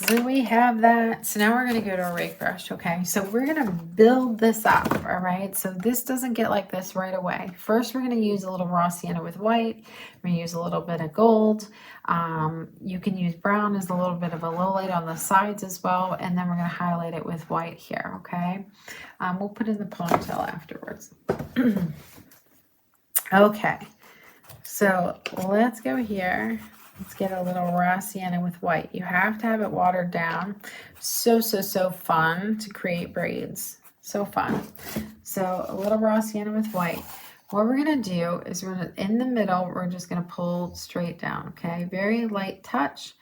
So we have that. So now we're going to go to our rake brush, okay? So we're going to build this up, all right? So this doesn't get like this right away. First, we're going to use a little raw sienna with white. We're going to use a little bit of gold. You can use brown as a little bit of a low light on the sides as well. And then we're going to highlight it with white here, okay? We'll put in the ponytail afterwards. Okay, so let's go here. Let's get a little raw sienna with white. You have to have it watered down. So fun to create braids. So fun. So a little raw sienna with white. What we're going to do is we're going to, in the middle, we're just going to pull straight down, okay? Very light touch.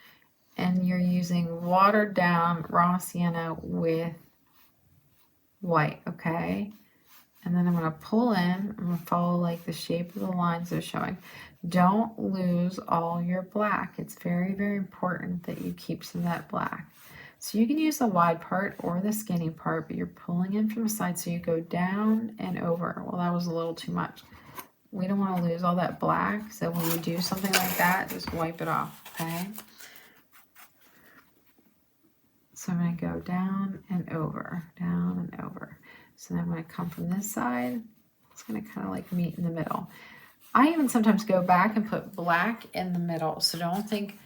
And you're using watered down raw sienna with white, okay? And then I'm going to pull in. I'm going to follow like the shape of the lines they're showing. Don't lose all your black. It's very important that you keep some of that black. So you can use the wide part or the skinny part, but you're pulling in from the side so you go down and over. Well, that was a little too much. We don't want to lose all that black. So when you do something like that, just wipe it off, okay? So I'm going to go down and over, down and over. So then I'm going to come from this side. It's going to kind of like meet in the middle. I even sometimes go back and put black in the middle. So don't think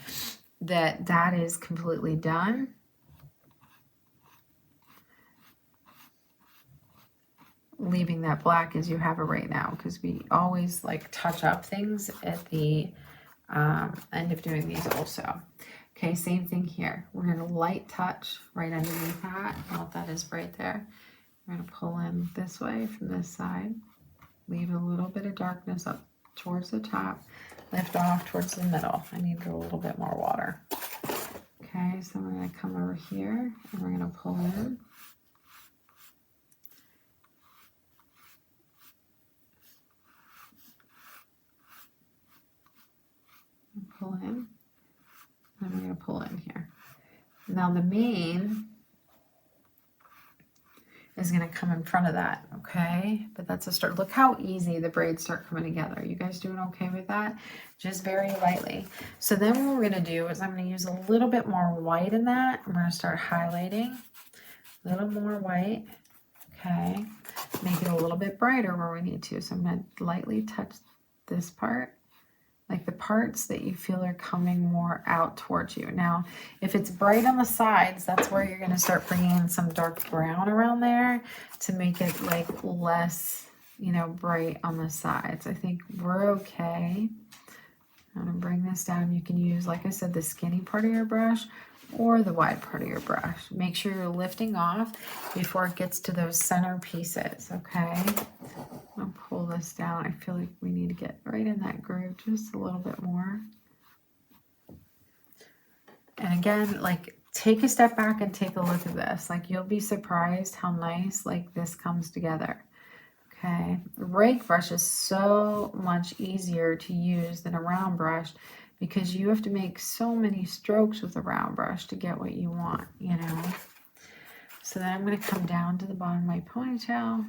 that that is completely done. Leaving that black as you have it right now, because we always like touch up things at the end of doing these also. Okay, same thing here. We're going to light touch right underneath that. Well, that is right there. We're going to pull in this way from this side. Leave a little bit of darkness up towards the top. Lift off towards the middle. I need a little bit more water. Okay, so we're going to come over here and we're going to pull in. Pull in. And we're going to pull in here. Now the mane is going to come in front of that, okay? But that's a start. Look how easy the braids start coming together. You guys doing okay with that? Just very lightly. So then what we're going to do is I'm going to use a little bit more white in that. I'm going to start highlighting. A little more white, okay? Make it a little bit brighter where we need to. So I'm going to lightly touch this part. Like the parts that you feel are coming more out towards you. Now, if it's bright on the sides, that's where you're going to start bringing in some dark brown around there to make it like less, you know, bright on the sides. I think we're okay. I'm going to bring this down. You can use, like I said, the skinny part of your brush or the wide part of your brush. Make sure you're lifting off before it gets to those center pieces, okay? I'll pull this down. I feel like we need to get right in that groove just a little bit more. And again, like take a step back and take a look at this. Like you'll be surprised how nice like this comes together. Okay, the rake brush is so much easier to use than a round brush because you have to make so many strokes with a round brush to get what you want, you know. So then I'm going to come down to the bottom of my ponytail.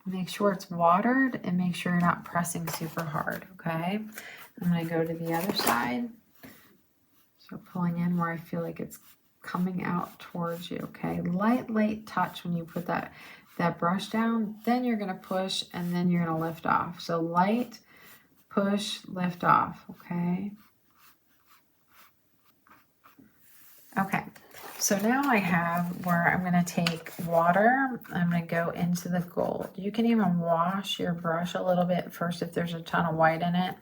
Make sure it's watered and make sure you're not pressing super hard, okay? I'm going to go to the other side. So pulling in where I feel like it's coming out towards you, okay? Light touch when you put that brush down. Then you're going to push and then you're going to lift off. So light, push, lift off, okay? Okay. So now I have where I'm going to take water. I'm going to go into the gold. You can even wash your brush a little bit first if there's a ton of white in it.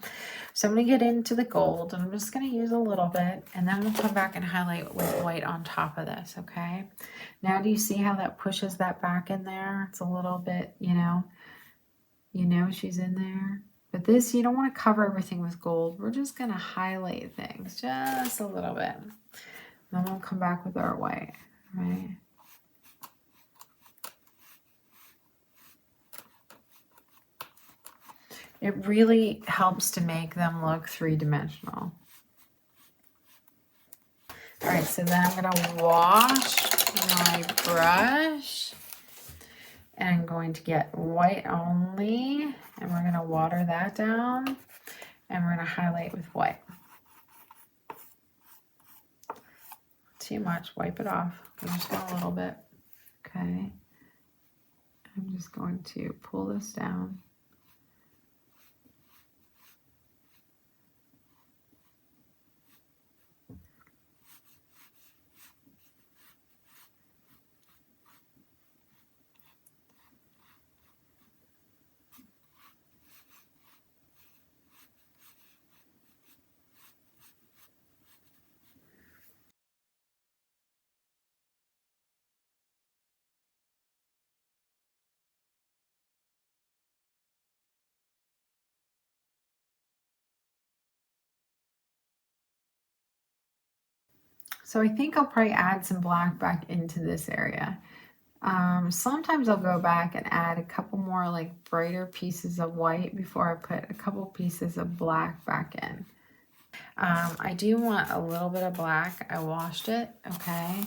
So I'm going to get into the gold. And I'm just going to use a little bit. And then we'll come back and highlight with white on top of this, okay? Now do you see how that pushes that back in there? It's a little bit, you know she's in there. But this, you don't want to cover everything with gold. We're just going to highlight things just a little bit. Then we'll come back with our white, right? It really helps to make them look three-dimensional. All right, so then I'm going to wash my brush. And I'm going to get white only. And we're going to water that down. And we're going to highlight with white. too much, wipe it off. I'm just going a little bit. Okay. I'm just going to pull this down. So I think I'll probably add some black back into this area. Sometimes I'll go back and add a couple more like brighter pieces of white before I put a couple pieces of black back in. I do want a little bit of black. I washed it, okay?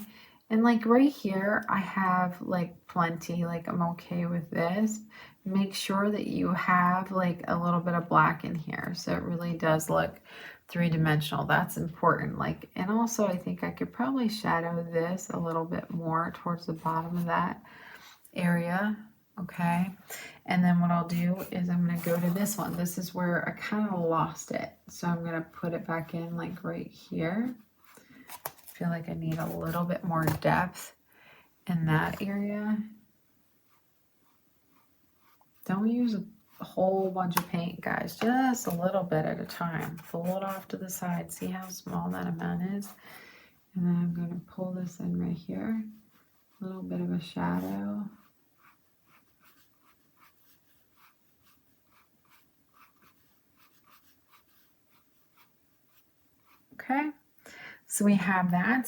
And like right here, I have like plenty, like I'm okay with this. Make sure that you have like a little bit of black in here so it really does look three-dimensional. That's important. Like, and also I think I could probably shadow this a little bit more towards the bottom of that area, okay? And then what I'll do is I'm going to go to this one. This is where I kind of lost it. So I'm going to put it back in like right here. I feel like I need a little bit more depth in that area. Don't use a whole bunch of paint, guys. Just a little bit at a time. Pull it off to the side. See how small that amount is? And then I'm going to pull this in right here. A little bit of a shadow. Okay, so we have that.